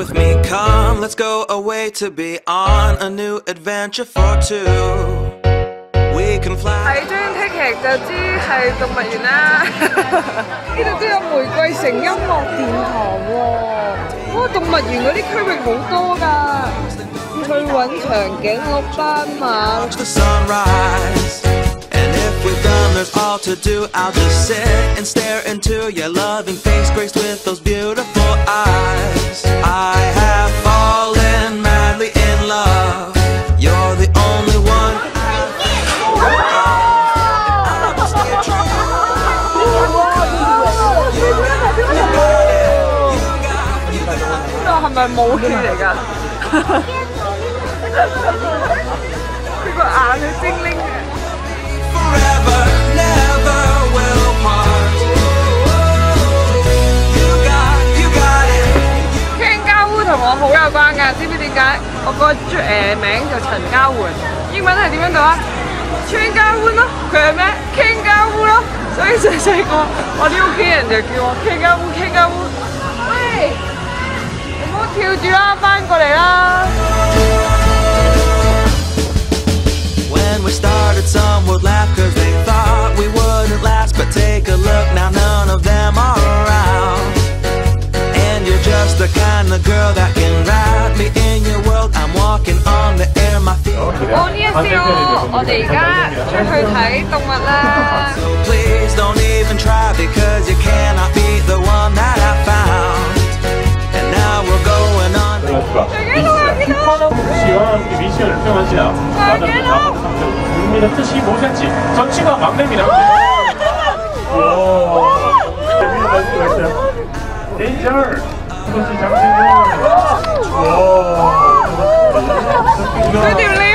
with me, come, let's go away to be on a new adventure for two. We can fly. 睇張聽劇就知係動物園啦。呢度都有玫瑰城音樂殿堂喎。哇，動物園嗰啲區域好多㗎。去揾長頸鹿、斑馬。We've done, there's all to do. I'll just sit and stare into your loving face, graced with those beautiful eyes. I have fallen madly in love. You're the only one. This 係咪武器嚟㗎？佢個眼係精靈嘅。Forever, never will part. You got it. Ken 家烏同我好有關㗎，知唔知點解？我個名就陳家媛，英文係點樣讀啊 ？Ken 家烏咯，佢係咩 ？Ken 家烏咯，所以細個我啲屋企人就叫我 Ken 家烏，Ken 家烏。喂，唔好跳住啦，翻過嚟啦！ We started, some would laugh cause they thought we wouldn't last. But take a look now, none of them are around. And you're just the kind of girl that can wrap me in your world. I'm walking on the air, my feet. 我呢一招，我哋而家出去睇動物啦。 So please don't even try because you cannot be the one that I found. And now we're going on. 希望미션을 수행하시라. 국민의 뜻이 무엇인지 전치가 막내입니다. 재미있는 말씀이 있어요. 데인저! 이것이 장신구. 佢條脷